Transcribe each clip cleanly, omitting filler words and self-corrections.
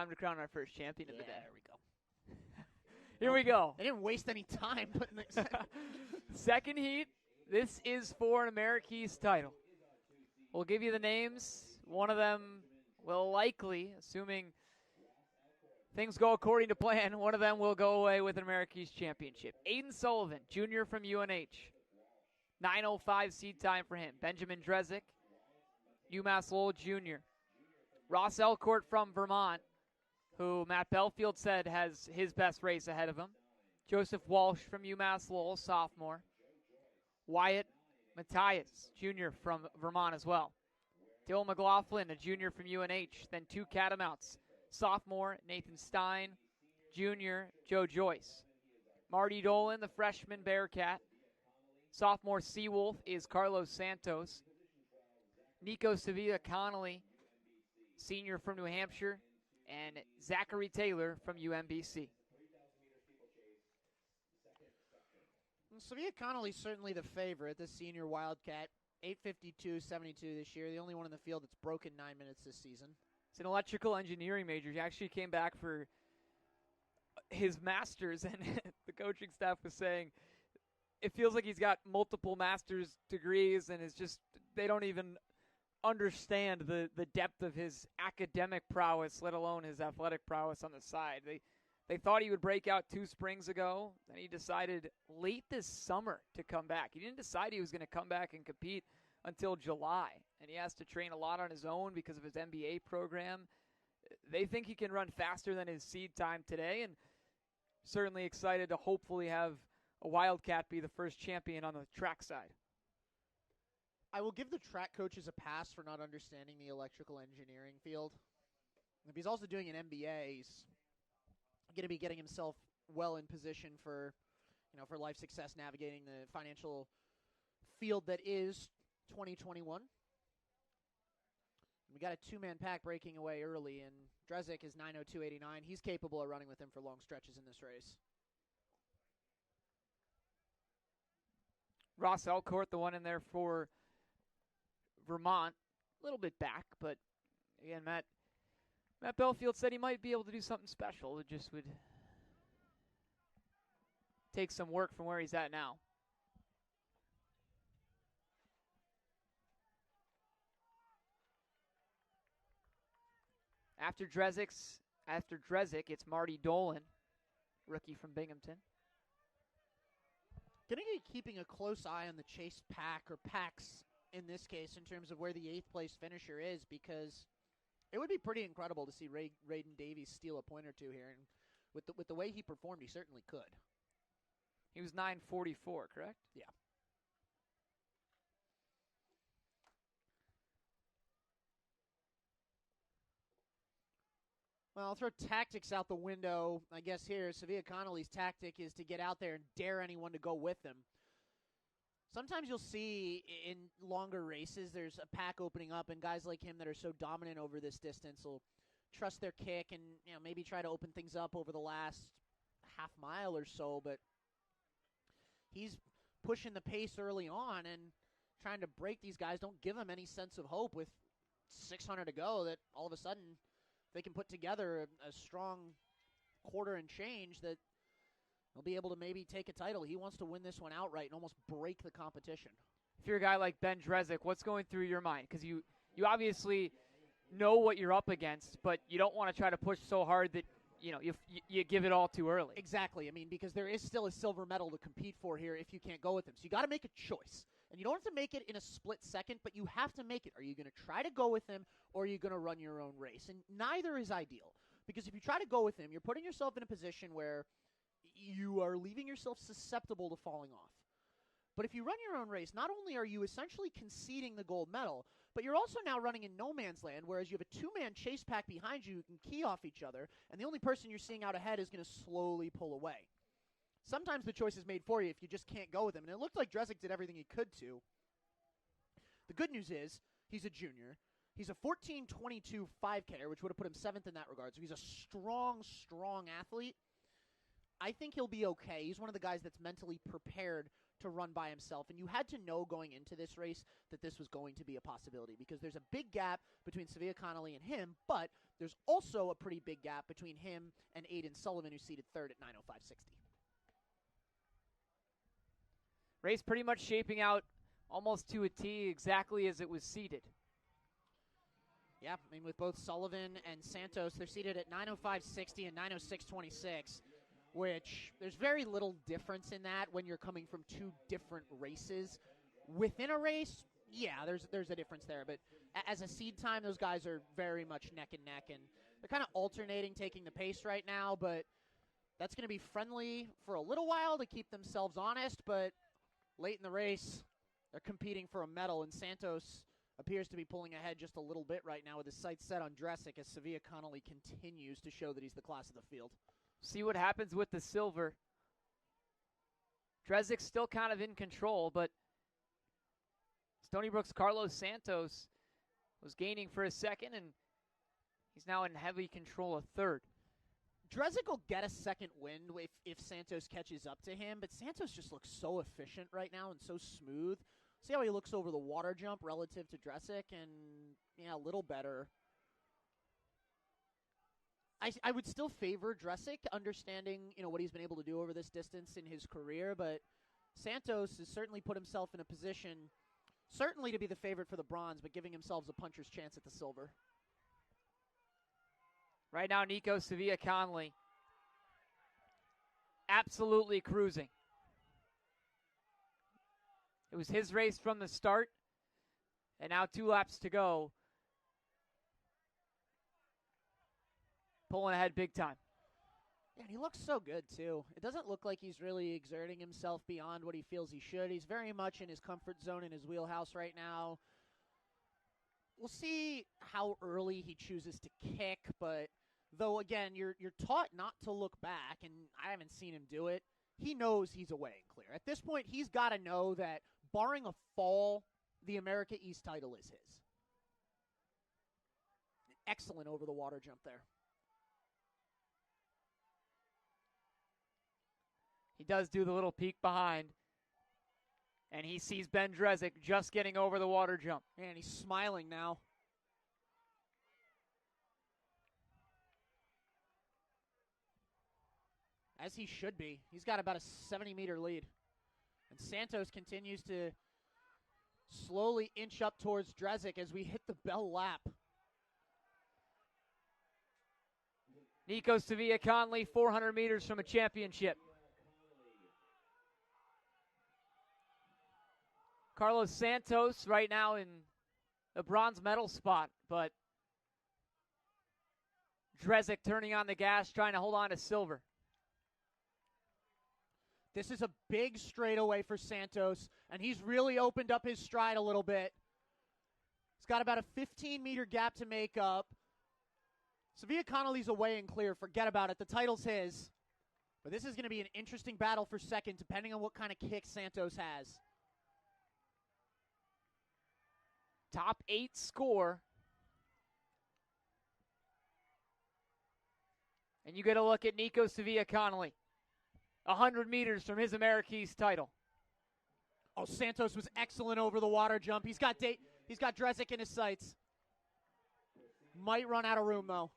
time to crown our first champion of the day. There we go. Here we go. They didn't waste any time putting the Second heat. This is for an America's title. We'll give you the names. One of them will likely, assuming things go according to plan, one of them will go away with an America's championship. Aiden Sullivan, junior from UNH. 9:05 seed time for him. Benjamin Drezik, UMass Lowell Jr. Ross Elcourt from Vermont, who Matt Belfield said has his best race ahead of him. Joseph Walsh from UMass Lowell, sophomore. Wyatt Matthias, junior from Vermont as well. Dylan McLaughlin, a junior from UNH. Then two Catamounts, sophomore Nathan Stein, junior Joe Joyce. Marty Dolan, the freshman Bearcat. Sophomore Seawolf is Carlos Santos. Nico Sevilla Connolly, senior from New Hampshire. And Zachary Taylor from UMBC. Sevilla Connolly's certainly the favorite, the senior Wildcat. 8:52.72 this year, the only one in the field that's broken 9 minutes this season. He's an electrical engineering major. He actually came back for his master's, and the coaching staff was saying it feels like he's got multiple master's degrees, and it's just they don't even understand the depth of his academic prowess, let alone his athletic prowess on the side. They thought he would break out 2 springs ago, and he decided late this summer to come back. He didn't decide he was going to come back and compete until July, and he has to train a lot on his own because of his MBA program. They think he can run faster than his seed time today, and certainly excited to hopefully have a Wildcat be the first champion on the track side. I will give the track coaches a pass for not understanding the electrical engineering field. If he's also doing an MBA, he's going to be getting himself well in position for, for life success, navigating the financial field that is 2021. We got a 2-man pack breaking away early, and Drezik is 9:02.89. He's capable of running with him for long stretches in this race. Ross Elcourt, the one in there for Vermont, a little bit back, but again, Matt Belfield said he might be able to do something special. It just would take some work from where he's at now. After Drezik, it's Marty Dolan, rookie from Binghamton. Going to be keeping a close eye on the chase pack, or packs in this case, in terms of where the 8th place finisher is, because it would be pretty incredible to see Raiden Davies steal a point or two here. And with the way he performed, he certainly could. He was 9:44, correct? Yeah. Well, I'll throw tactics out the window, I guess, here. Sevilla Connolly's tactic is to get out there and dare anyone to go with him. Sometimes you'll see in longer races there's a pack opening up, and guys like him that are so dominant over this distance will trust their kick and maybe try to open things up over the last half mile or so, but he's pushing the pace early on and trying to break these guys. Don't give them any sense of hope with 600 to go that all of a sudden they can put together a strong quarter and change that they'll be able to maybe take a title. He wants to win this one outright and almost break the competition. If you're a guy like Ben Drezik, what's going through your mind? Because you obviously know what you're up against, but you don't want to try to push so hard that you give it all too early. Exactly. I mean, because there is still a silver medal to compete for here if you can't go with him. So you got to make a choice. And you don't have to make it in a split second, but you have to make it. Are you going to try to go with him, or are you going to run your own race? And neither is ideal. Because if you try to go with him, you're putting yourself in a position where you are leaving yourself susceptible to falling off. But if you run your own race, not only are you essentially conceding the gold medal, but you're also now running in no man's land, whereas you have a 2-man chase pack behind you who can key off each other, and the only person you're seeing out ahead is going to slowly pull away. Sometimes the choice is made for you if you just can't go with him, and it looked like Drezik did everything he could to. The good news is he's a junior. He's a 14.22 5K, which would have put him 7th in that regard, so he's a strong, strong athlete. I think he'll be okay. He's one of the guys that's mentally prepared to run by himself. And you had to know going into this race that this was going to be a possibility because there's a big gap between Sevilla Connolly and him, but there's also a pretty big gap between him and Aiden Sullivan, who's seated third at 9:05.60. Race pretty much shaping out almost to a T, exactly as it was seeded. Yeah, I mean, with both Sullivan and Santos, they're seated at 9:05.60 and 9:06.26, which there's very little difference in that when you're coming from two different races. Within a race, yeah, there's a difference there, but as a seed time, those guys are very much neck and neck, and they're kind of alternating taking the pace right now, but that's going to be friendly for a little while to keep themselves honest, but late in the race, they're competing for a medal, and Santos appears to be pulling ahead just a little bit right now with his sights set on Dresick as Sevilla Connolly continues to show that he's the class of the field. See what happens with the silver. Dresick's still kind of in control, but Stony Brook's Carlos Santos was gaining for a second, and he's now in heavy control of third. Dresick will get a second win if Santos catches up to him, but Santos just looks so efficient right now and so smooth. See how he looks over the water jump relative to Dresick, and yeah, a little better. I would still favor Dresick, understanding what he's been able to do over this distance in his career, but Santos has certainly put himself in a position, certainly to be the favorite for the bronze, but giving himself a puncher's chance at the silver. Right now, Nico Sevilla Conley absolutely cruising. It was his race from the start, and now 2 laps to go. Pulling ahead big time. Yeah, and he looks so good, too. It doesn't look like he's really exerting himself beyond what he feels he should. He's very much in his comfort zone, in his wheelhouse right now. We'll see how early he chooses to kick, but though, again, you're taught not to look back, and I haven't seen him do it. He knows he's away and clear. At this point, he's got to know that, barring a fall, the America East title is his. Excellent over-the-water jump there. He does do the little peek behind, and he sees Ben Dresick just getting over the water jump. And he's smiling now. As he should be. He's got about a 70-meter lead. And Santos continues to slowly inch up towards Dresick as we hit the bell lap. Nico Sevilla Conley, 400 meters from a championship. Carlos Santos right now in the bronze medal spot, but Dresick turning on the gas, trying to hold on to silver. This is a big straightaway for Santos, and he's really opened up his stride a little bit. He's got about a 15-meter gap to make up. Sevilla Connolly's away and clear. Forget about it. The title's his. But this is going to be an interesting battle for second, depending on what kind of kick Santos has. Top 8 score. And you get a look at Nico Sevilla Connolly. 100 meters from his America East title. Oh, Santos was excellent over the water jump. He's got Dresick in his sights. Might run out of room, though.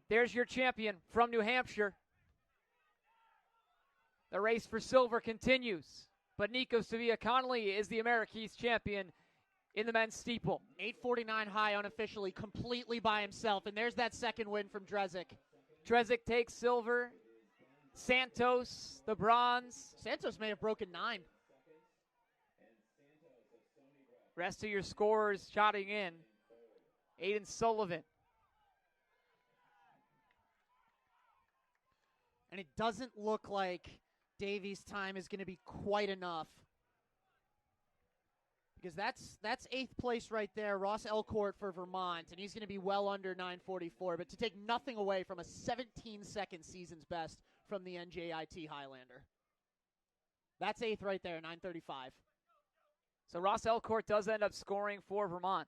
There's your champion from New Hampshire. The race for silver continues. But Nico Sevilla Connolly is the America East champion in the men's steeple. 8:49 high unofficially, completely by himself. And there's that second win from Dresick. Dresick takes silver. Santos, the bronze. Santos may have broken 9. Rest of your scorers shouting in. Aiden Sullivan. And it doesn't look like Davies' time is going to be quite enough. Because that's 8th place right there, Ross Elcourt for Vermont, and he's going to be well under 9:44. But to take nothing away from a 17-second season's best from the NJIT Highlander. That's 8th right there, 9:35. So Ross Elcourt does end up scoring for Vermont.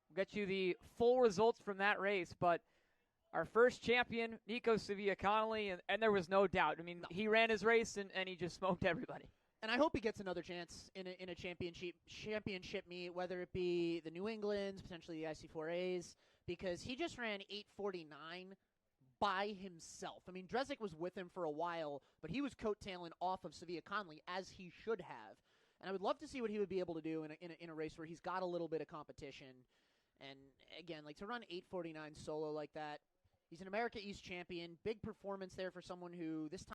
We'll get you the full results from that race, but our first champion, Nico Sevilla Connolly, and there was no doubt. I mean, he ran his race, and he just smoked everybody. And I hope he gets another chance in a championship meet, whether it be the New Englands, potentially the IC4As, because he just ran 8:49 by himself. I mean, Dresic was with him for a while, but he was coattailing off of Sevilla Conley, as he should have. And I would love to see what he would be able to do in a race where he's got a little bit of competition. And again, like to run 8:49 solo like that, he's an America East champion. Big performance there for someone who this time